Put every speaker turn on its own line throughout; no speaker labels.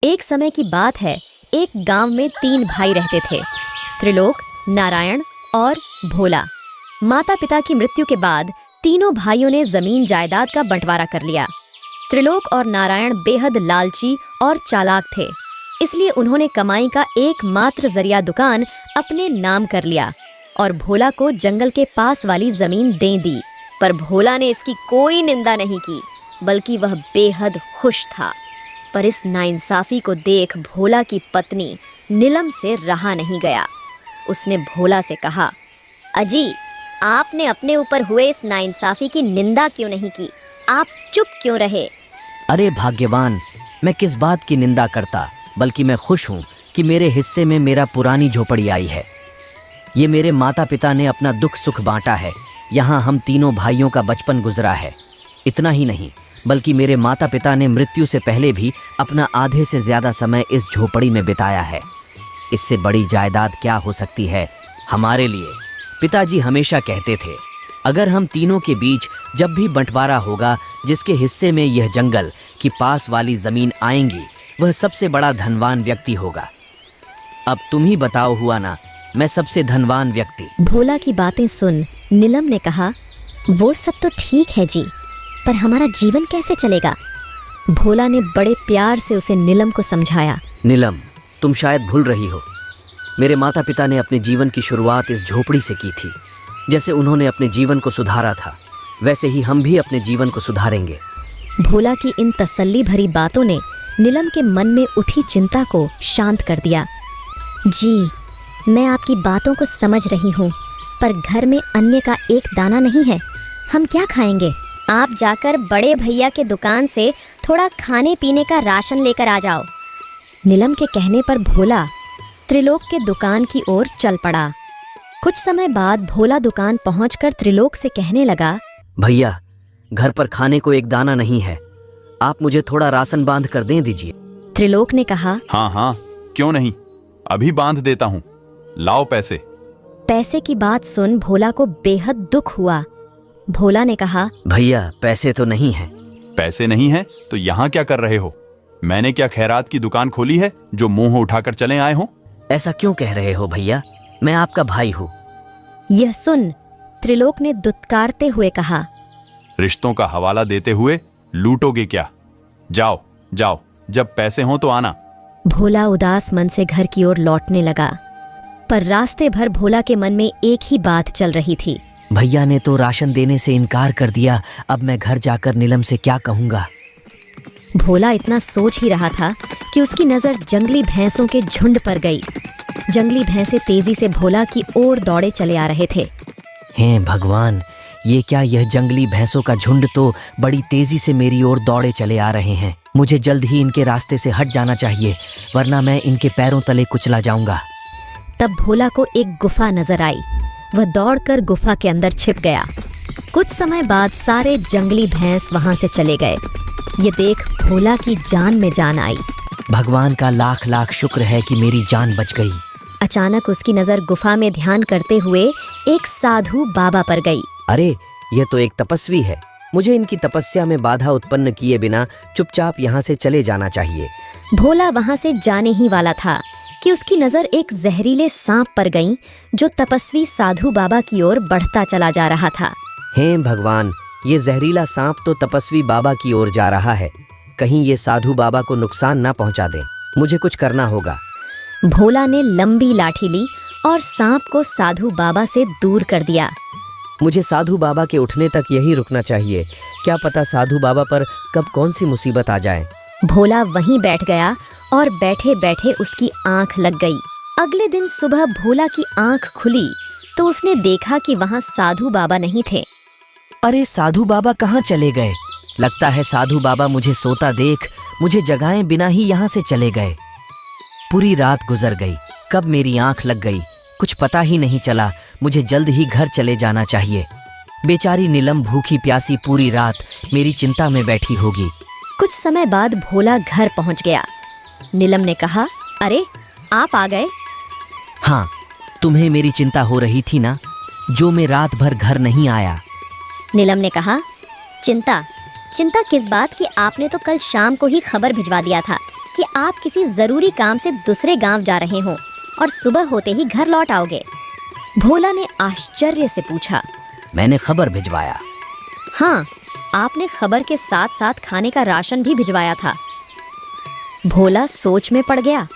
एक समय की बात है, एक गांव में 3 भाई रहते थे, त्रिलोक, नारायण और भोला। माता पिता की मृत्यु के बाद तीनों भाइयों ने जमीन जायदाद का बंटवारा कर लिया। त्रिलोक और नारायण बेहद लालची और चालाक थे, इसलिए उन्होंने कमाई का एकमात्र जरिया दुकान अपने नाम कर लिया और भोला को जंगल के पास वाली जमीन दे दी। पर भोला ने इसकी कोई निंदा नहीं की, बल्कि वह बेहद खुश था। पर इस नाइंसाफी को देख भोला की पत्नी नीलम से रहा नहीं गया। उसने भोला से कहा, अजी, आपने अपने ऊपर हुए इस नाइंसाफी की निंदा क्यों नहीं की? आप चुप क्यों रहे?
अरे भाग्यवान, मैं किस बात की निंदा करता, बल्कि मैं खुश हूँ कि मेरे हिस्से में मेरा पुरानी झोपड़ी आई है। ये मेरे माता पिता ने अपना दुख सुख बांटा है। यहाँ हम तीनों भाइयों का बचपन गुजरा है। इतना ही नहीं, बल्कि मेरे माता पिता ने मृत्यु से पहले भी अपना आधे से ज़्यादा समय इस झोपड़ी में बिताया है। इससे बड़ी जायदाद क्या हो सकती है हमारे लिए? पिताजी हमेशा कहते थे, अगर हम तीनों के बीच जब भी बंटवारा होगा, जिसके हिस्से में यह जंगल की पास वाली ज़मीन आएंगी, वह सबसे बड़ा धनवान व्यक्ति होगा। अब तुम ही बताओ हुआ ना, मैं सबसे धनवान व्यक्ति।
भोला की बातें सुन नीलम ने कहा, वो सब तो ठीक है जी, पर हमारा जीवन कैसे चलेगा? भोला ने बड़े प्यार से उसे नीलम को समझाया।
नीलम, तुम शायद भूल रही हो, मेरे माता पिता ने अपने जीवन की शुरुआत इस झोपड़ी से की थी। जैसे उन्होंने अपने जीवन को सुधारा था, वैसे ही हम भी अपने जीवन को सुधारेंगे।
भोला की इन तसल्ली भरी बातों ने नीलम के मन में उठी चिंता को शांत कर दिया। जी, मैं आपकी बातों को समझ रही हूँ, पर घर में अन्न का एक दाना नहीं है, हम क्या खाएंगे? आप जाकर बड़े भैया के दुकान से थोड़ा खाने पीने का राशन लेकर आ जाओ। नीलम के कहने पर भोला त्रिलोक के दुकान की ओर चल पड़ा। कुछ समय बाद भोला दुकान पहुंचकर त्रिलोक से कहने लगा,
भैया, घर पर खाने को एक दाना नहीं है, आप मुझे थोड़ा राशन बांध कर दे दीजिए।
त्रिलोक ने कहा,
हाँ हाँ, क्यों नहीं, अभी बांध देता हूँ, लाओ पैसे।
पैसे की बात सुन भोला को बेहद दुख हुआ। भोला ने कहा,
भैया, पैसे तो नहीं है।
पैसे नहीं है तो यहाँ क्या कर रहे हो? मैंने क्या खैरात की दुकान खोली है जो मुंह उठाकर चले आए हो?
ऐसा क्यों कह रहे हो भैया, मैं आपका भाई हूँ।
यह सुन त्रिलोक ने दुत्कारते हुए कहा,
रिश्तों का हवाला देते हुए लूटोगे क्या? जाओ जाओ, जब पैसे हों तो आना।
भोला उदास मन से घर की ओर लौटने लगा, पर रास्ते भर भोला के मन में एक ही बात चल रही थी।
भैया ने तो राशन देने से इनकार कर दिया, अब मैं घर जाकर नीलम से क्या कहूँगा?
भोला इतना सोच ही रहा था कि उसकी नज़र जंगली भैंसों के झुंड पर गई। जंगली भैंसे तेजी से भोला की ओर दौड़े चले आ रहे थे।
हे भगवान, ये क्या, यह जंगली भैंसों का झुंड तो बड़ी तेजी से मेरी ओर दौड़े चले आ रहे हैं। मुझे जल्द ही इनके रास्ते से हट जाना चाहिए, वरना मैं इनके पैरों तले कुचला जाऊंगा।
तब भोला को एक गुफा नजर आई। वह दौड़कर गुफा के अंदर छिप गया। कुछ समय बाद सारे जंगली भैंस वहां से चले गए। ये देख भोला की जान में जान आई।
भगवान का लाख लाख शुक्र है कि मेरी जान बच गई।
अचानक उसकी नजर गुफा में ध्यान करते हुए एक साधु बाबा पर गई।
अरे, यह तो एक तपस्वी है। मुझे इनकी तपस्या में बाधा उत्पन्न किए बिना चुपचाप यहाँ से चले जाना चाहिए।
भोला वहां से जाने ही वाला था कि उसकी नजर एक जहरीले सांप पर गई, जो तपस्वी साधु बाबा की ओर बढ़ता चला जा रहा था।
हे भगवान, ये जहरीला सांप तो तपस्वी बाबा की ओर जा रहा है। कहीं ये साधु बाबा को नुकसान ना पहुंचा दे। मुझे कुछ करना होगा।
भोला ने लंबी लाठी ली और सांप को साधु बाबा से दूर कर दिया।
मुझे साधु बाबा के उठने तक यही रुकना चाहिए। क्या पता साधु बाबा पर कब कौन सी मुसीबत आ जाए।
भोला वहीं बैठ गया और बैठे बैठे उसकी आंख लग गई। अगले दिन सुबह भोला की आंख खुली तो उसने देखा कि वहां साधु बाबा नहीं थे।
अरे, साधु बाबा कहाँ चले गए? लगता है साधु बाबा मुझे सोता देख मुझे जगाए बिना ही यहाँ से चले गए। पूरी रात गुजर गई, कब मेरी आंख लग गई कुछ पता ही नहीं चला। मुझे जल्द ही घर चले जाना चाहिए। बेचारी नीलम भूखी प्यासी पूरी रात मेरी चिंता में बैठी होगी।
कुछ समय बाद भोला घर पहुंच गया। नीलम ने कहा, अरे, आप आ गए?
हाँ, तुम्हें मेरी चिंता हो रही थी ना, जो मैं रात भर घर नहीं आया।
नीलम ने कहा, चिंता किस बात की? आपने तो कल शाम को ही खबर भिजवा दिया था कि आप किसी जरूरी काम से दूसरे गांव जा रहे हो और सुबह होते ही घर लौट आओगे। भोला ने आश्चर्य से पूछा।
मैंने खबर भिजवाया।
हाँ, आपने खबर के साथ साथ खाने का राशन भी भिजवाया था। भोला सोच में पड़ गया।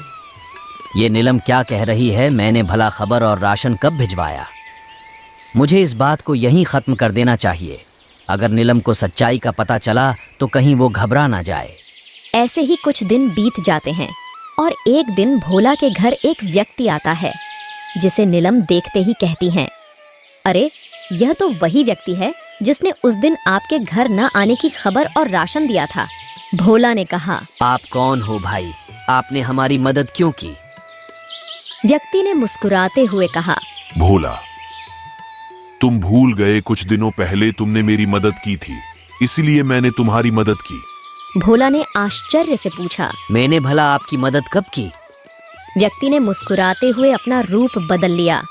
ये नीलम क्या कह रही है? मैंने भला खबर और राशन कब भिजवाया? मुझे इस बात को यहीं खत्म कर देना चाहिए। अगर नीलम को सच्चाई का पता चला तो कहीं वो घबरा ना जाए।
ऐसे ही कुछ दिन बीत जाते हैं और एक दिन भोला के घर एक व्यक्ति आता है जिसे नीलम देखते ही कहती हैं, अरे यह तो वही व्यक्ति है जिसने उस दिन आपके घर न आने की खबर और राशन दिया था। भोला ने कहा,
आप कौन हो भाई? आपने हमारी मदद क्यों की?
व्यक्ति ने मुस्कुराते हुए कहा,
भोला, तुम भूल गए कुछ दिनों पहले तुमने मेरी मदद की थी, इसलिए मैंने तुम्हारी मदद की।
भोला ने आश्चर्य से पूछा,
मैंने भला आपकी मदद कब की?
व्यक्ति ने मुस्कुराते हुए अपना रूप बदल लिया।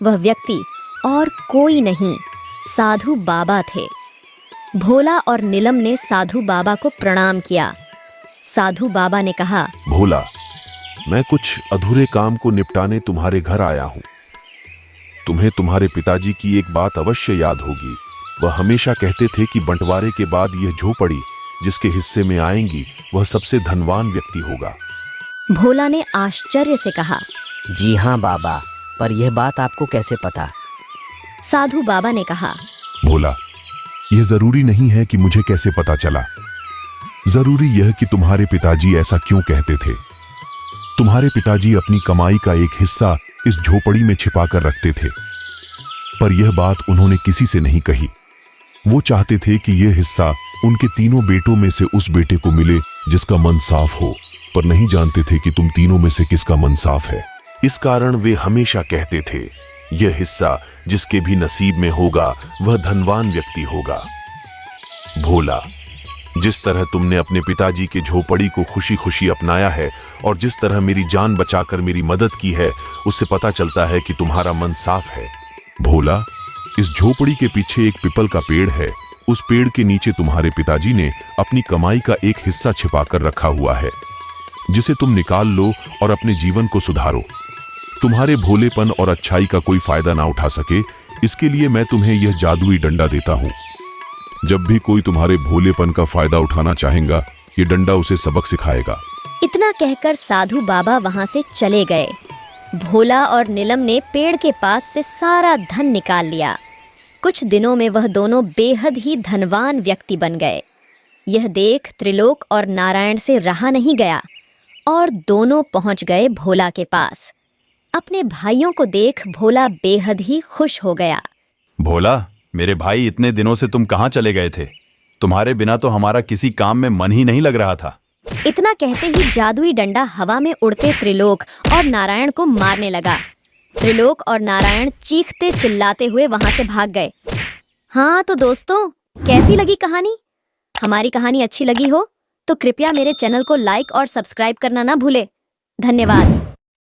वह व्यक्ति और कोई नहीं, साधु बाबा थे। भोला और नीलम ने साधु बाबा को प्रणाम किया। साधु बाबा ने कहा,
भोला, मैं कुछ अधूरे काम को निपटाने तुम्हारे घर आया हूँ। तुम्हें तुम्हारे पिताजी की एक बात अवश्य याद होगी। वह हमेशा कहते थे कि बंटवारे के बाद यह झोपड़ी जिसके हिस्से में आएंगी वह सबसे धनवान व्यक्ति होगा।
भोला ने आश्चर्य से कहा,
जी हाँ बाबा, पर यह बात आपको कैसे पता?
साधु बाबा ने कहा,
भोला, यह जरूरी नहीं है कि मुझे कैसे पता चला। जरूरी यह कि तुम्हारे पिताजी ऐसा क्यों कहते थे। तुम्हारे पिताजी अपनी कमाई का एक हिस्सा इस झोपड़ी में छिपा कर रखते थे, पर यह बात उन्होंने किसी से नहीं कही। वो चाहते थे कि यह हिस्सा उनके तीनों बेटों में से उस बेटे को मिले जिसका मन साफ हो, पर नहीं जानते थे कि तुम तीनों में से किसका मन साफ है। इस कारण वे हमेशा कहते थे, यह हिस्सा जिसके भी नसीब में होगा वह धनवान व्यक्ति होगा। भोला, जिस तरह तुमने अपने पिताजी के झोपड़ी को खुशी खुशी अपनाया है और जिस तरह मेरी जान बचाकर मेरी मदद की है, उससे पता चलता है कि तुम्हारा मन साफ है। भोला, इस झोपड़ी के पीछे एक पीपल का पेड़ है। उस पेड़ के नीचे तुम्हारे पिताजी ने अपनी कमाई का एक हिस्सा छिपाकर रखा हुआ है, जिसे तुम निकाल लो और अपने जीवन को सुधारो। तुम्हारे भोलेपन और अच्छाई का कोई फायदा ना उठा सके, इसके लिए मैं तुम्हें यह जादुई डंडा देता हूं। जब भी कोई तुम्हारे भोलेपन का फायदा उठाना चाहेगा, ये डंडा उसे सबक सिखाएगा।
इतना कहकर साधु बाबा वहां से चले गए। भोला और नीलम ने पेड़ के पास से सारा धन निकाल लिया। कुछ दिनों में वह दोनों बेहद ही धनवान व्यक्ति बन गए। यह देख त्रिलोक और नारायण से रहा नहीं गया और दोनों पहुंच गए भोला के पास। अपने भाइयों को देख भोला बेहद ही खुश हो गया।
भोला, मेरे भाई, इतने दिनों से तुम कहाँ चले गए थे? तुम्हारे बिना तो हमारा किसी काम में मन ही नहीं लग रहा था।
इतना कहते ही जादुई डंडा हवा में उड़ते त्रिलोक और नारायण को मारने लगा। त्रिलोक और नारायण चीखते चिल्लाते हुए वहां से भाग गए। हाँ तो दोस्तों, कैसी लगी कहानी? हमारी कहानी अच्छी लगी हो तो कृपया मेरे चैनल को लाइक और सब्सक्राइब करना ना भूले। धन्यवाद।